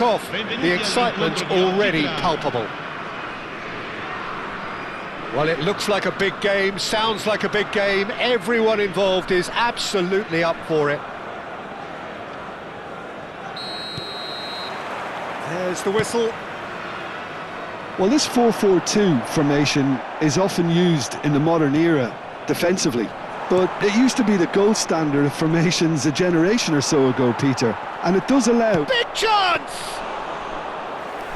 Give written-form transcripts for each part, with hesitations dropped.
Off, the excitement already palpable. Well, it looks like a big game, sounds like a big game. Everyone involved is absolutely up for it. There's the whistle. Well, this 4-4-2 formation is often used in the modern era defensively, but it used to be the gold standard of formations a generation or so ago, Peter, and it does allow... Big chance!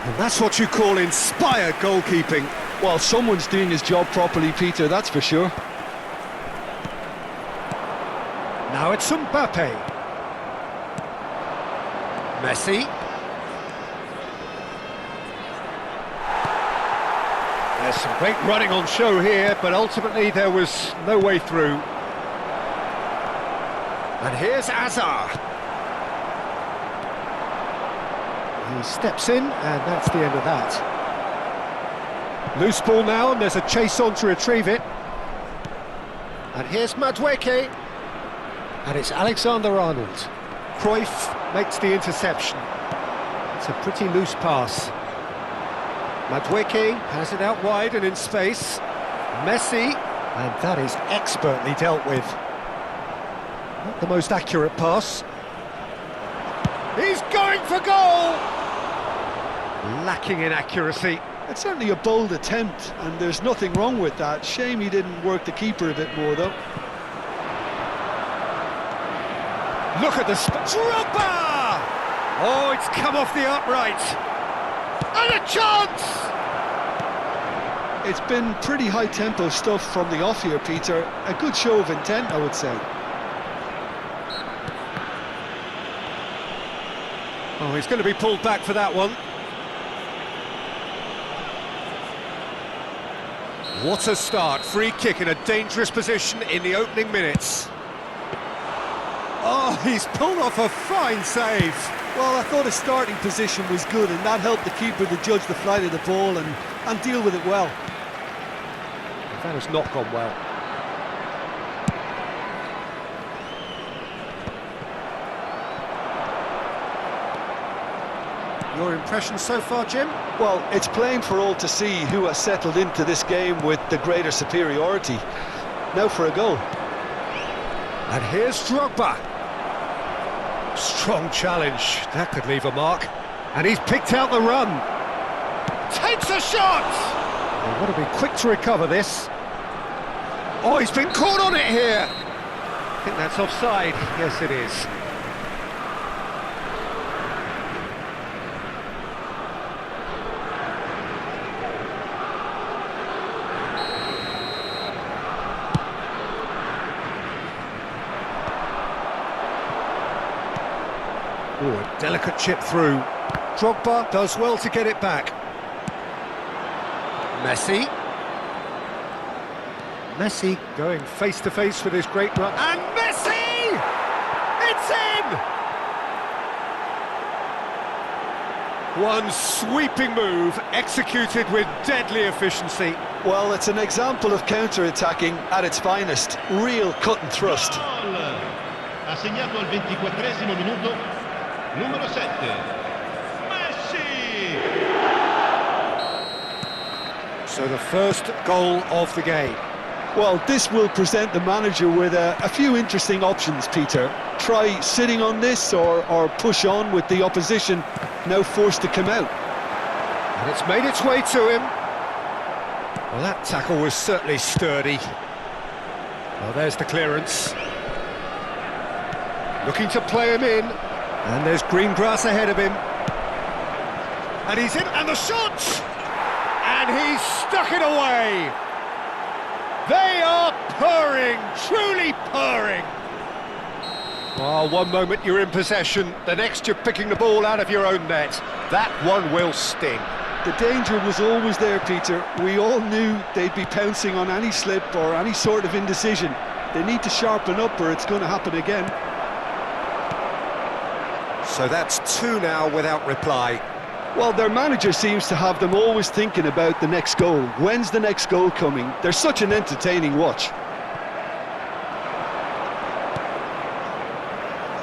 And that's what you call inspired goalkeeping. Well, someone's doing his job properly, Peter, that's for sure. Now it's Mbappe. Messi. There's some great running on show here, but ultimately there was no way through. And here's Hazard. He steps in, and that's the end of that. Loose ball now, and there's a chase on to retrieve it. And here's Madueke. And it's Alexander-Arnold. Cruyff makes the interception. It's a pretty loose pass. Madueke has it out wide and in space. Messi, and that is expertly dealt with. Not the most accurate pass. He's going for goal! Lacking in accuracy. It's certainly a bold attempt, and there's nothing wrong with that. Shame he didn't work the keeper a bit more, though. Look at the... Drogba! Oh, it's come off the upright. And a chance! It's been pretty high-tempo stuff from the off here, Peter. A good show of intent, I would say. Oh, he's going to be pulled back for that one. What a start. Free kick in a dangerous position in the opening minutes. Oh, he's pulled off a fine save. Well, I thought his starting position was good, and that helped the keeper to judge the flight of the ball and deal with it well. That has not gone well. Your impression so far, Jim? Well, it's plain for all to see who has settled into this game with the greater superiority. Now for a goal. And here's Drogba. Strong challenge. That could leave a mark. And he's picked out the run. Takes a shot! They've got to be quick to recover this. Oh, he's been caught on it here. I think that's offside. Yes, it is. Ooh, a delicate chip through. Drogba does well to get it back. Messi. Messi going face-to-face with his great run. And Messi! It's in! One sweeping move, executed with deadly efficiency. Well, it's an example of counter-attacking at its finest. Real cut and thrust. Ha segnato al 24esimo minuto numero 7 Messi. So the first goal of the game. Well, this will present the manager with a few interesting options, Peter. Try sitting on this or push on with the opposition now forced to come out. And it's made its way to him. Well, that tackle was certainly sturdy. Well, there's the clearance. Looking to play him in. And there's green grass ahead of him. And he's in, and the shot! And he's stuck it away! They are purring, truly purring! Oh, one moment you're in possession, the next you're picking the ball out of your own net. That one will sting. The danger was always there, Peter. We all knew they'd be pouncing on any slip or any sort of indecision. They need to sharpen up or it's going to happen again. So that's two now without reply. Well, their manager seems to have them always thinking about the next goal. When's the next goal coming? They're such an entertaining watch.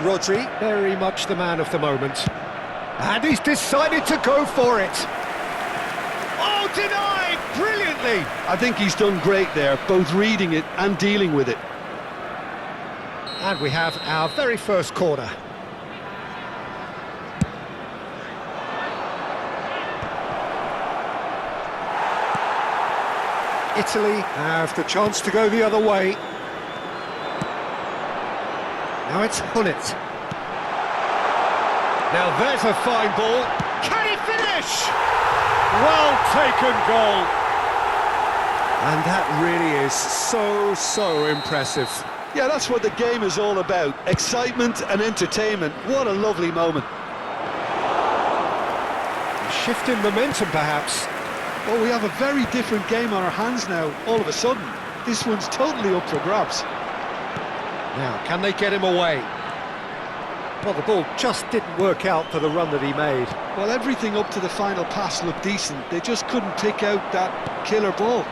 Rodri, very much the man of the moment. And he's decided to go for it. Oh, denied brilliantly. I think he's done great there, both reading it and dealing with it. And we have our very first corner. Italy have the chance to go the other way. Now it's Hullet. Now there's a fine ball. Can he finish? Well taken goal. And that really is so impressive. Yeah, that's what the game is all about. Excitement and entertainment. What a lovely moment. Shift in momentum, perhaps. Well, we have a very different game on our hands now, all of a sudden. This one's totally up for grabs. Now, can they get him away? Well, the ball just didn't work out for the run that he made. Well, everything up to the final pass looked decent. They just couldn't pick out that killer ball.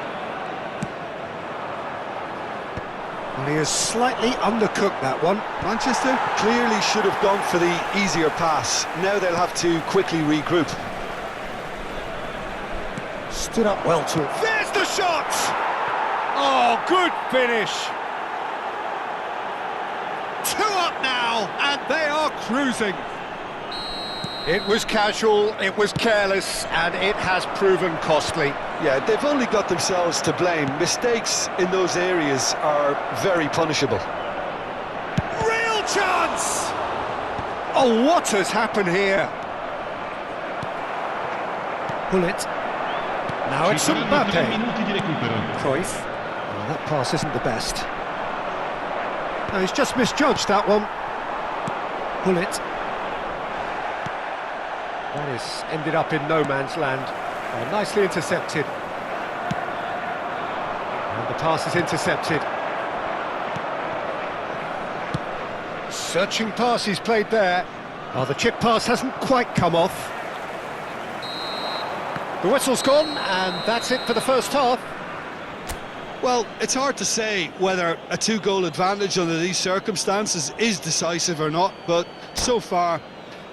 Well, he has slightly undercooked that one. Manchester clearly should have gone for the easier pass. Now they'll have to quickly regroup. Stood up well to it. There's the shot! Oh, good finish. 2 up now, and they are cruising. It was casual, it was careless, and it has proven costly. Yeah, they've only got themselves to blame. Mistakes in those areas are very punishable. Real chance! Oh, what has happened here? Hullet. Now it's Mbappe. Cruyff. Oh, that pass isn't the best. No, he's just misjudged that one. Hullet. That is ended up in no man's land. Oh, nicely intercepted. And the pass is intercepted. Searching pass he's played there. Oh, the chip pass hasn't quite come off. The whistle's gone, and that's it for the first half. Well, it's hard to say whether a 2-goal advantage under these circumstances is decisive or not, but so far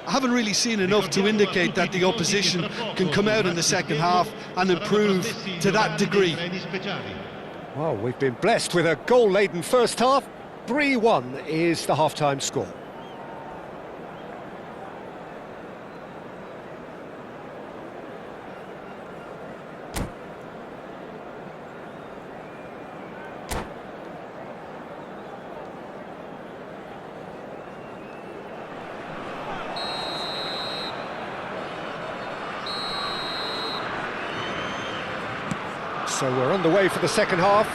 I haven't really seen enough to indicate that the opposition can come out in the second half and improve to that degree. Well, we've been blessed with a goal-laden first half. 3-1 is the half-time score. So we're underway for the second half.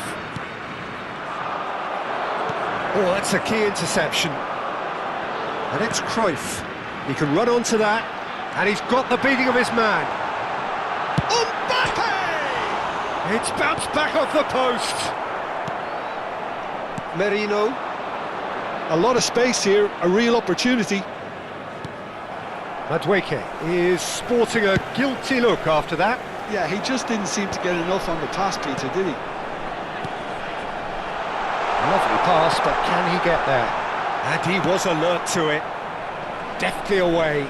Oh, that's a key interception. And it's Cruyff. He can run onto that, and he's got the beating of his man. Mbappe! It's bounced back off the post. Merino. A lot of space here, a real opportunity. Madueke is sporting a guilty look after that. Yeah, he just didn't seem to get enough on the pass, Peter, did he? Lovely pass, but can he get there? And he was alert to it. Deftly away.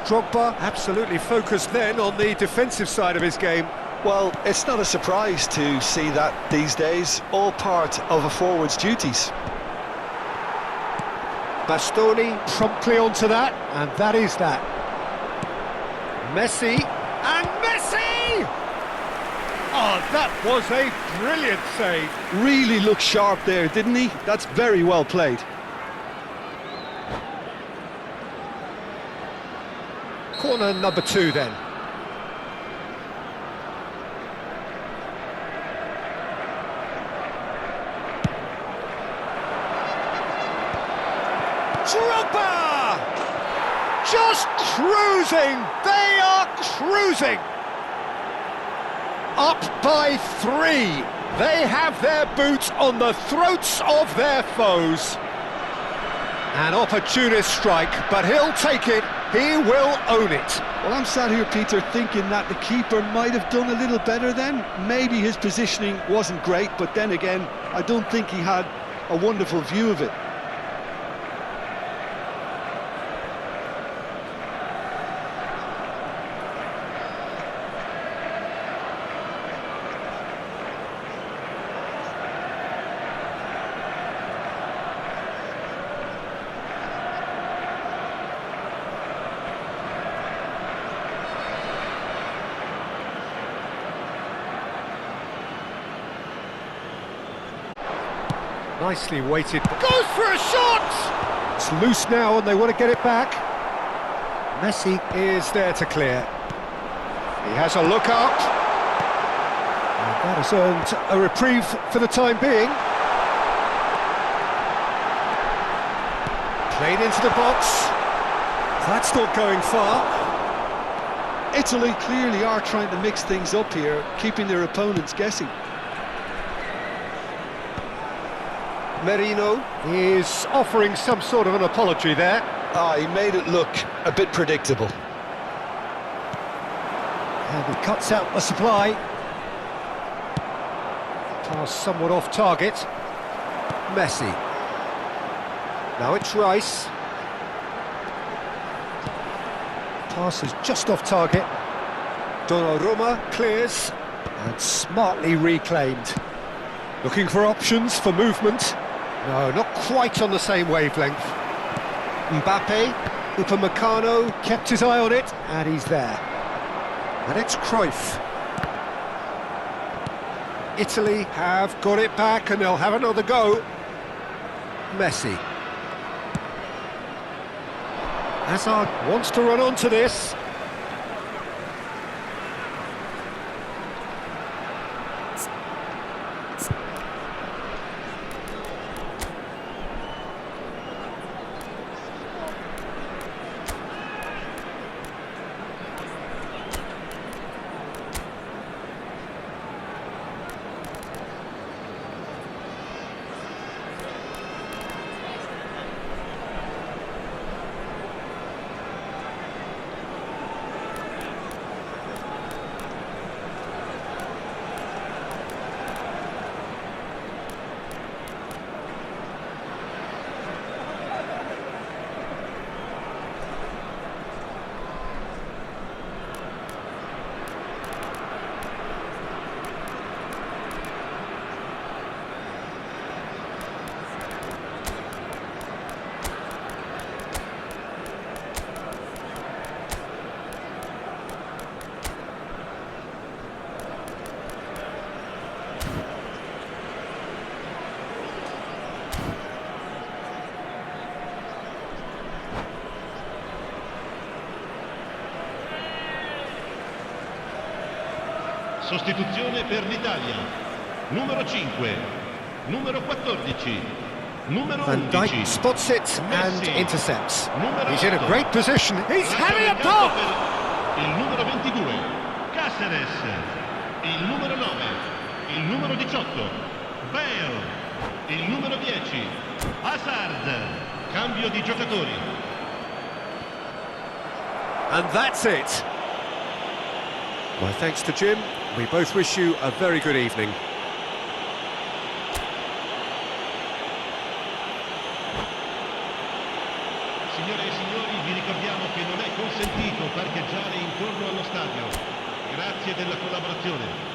Drogba absolutely focused then on the defensive side of his game. Well, it's not a surprise to see that these days, all part of a forward's duties. Bastoni promptly onto that, and that is that. Messi, and Messi! Oh, that was a brilliant save. Really looked sharp there, didn't he? That's very well played. Corner number 2 then. Drogba! Just cruising! They are cruising! Up by 3. They have their boots on the throats of their foes. An opportunist strike, but he'll take it. He will own it. Well, I'm sat here, Peter, thinking that the keeper might have done a little better then. Maybe his positioning wasn't great, but then again, I don't think he had a wonderful view of it. Nicely weighted. Goes for a shot! It's loose now and they want to get it back. Messi is there to clear. He has a look up. And that has earned a reprieve for the time being. Played into the box. That's not going far. Italy clearly are trying to mix things up here, keeping their opponents guessing. Merino is offering some sort of an apology there. He made it look a bit predictable. And he cuts out the supply. Pass somewhat off target. Messi. Now it's Rice. Pass is just off target. Donnarumma clears and smartly reclaimed. Looking for options for movement. No, not quite on the same wavelength. Mbappe, Upamecano kept his eye on it, and he's there. And it's Cruyff. Italy have got it back, and they'll have another go. Messi. Hazard wants to run onto this. Sostituzione per l'Italia. Numero 5, numero 14, numero Van 11. Dijk spots it and Messi. intercepts. Numero He's in a 8. great position. He's having a Lascia pop! per il numero 22, Cáceres. Il numero 9, il numero 18, Bale. Il numero 10, Hazard. Cambio di giocatori. And that's it. My thanks to Jim. We both wish you a very good evening. Signore e signori, vi ricordiamo che non è consentito parcheggiare intorno allo stadio. Grazie della collaborazione.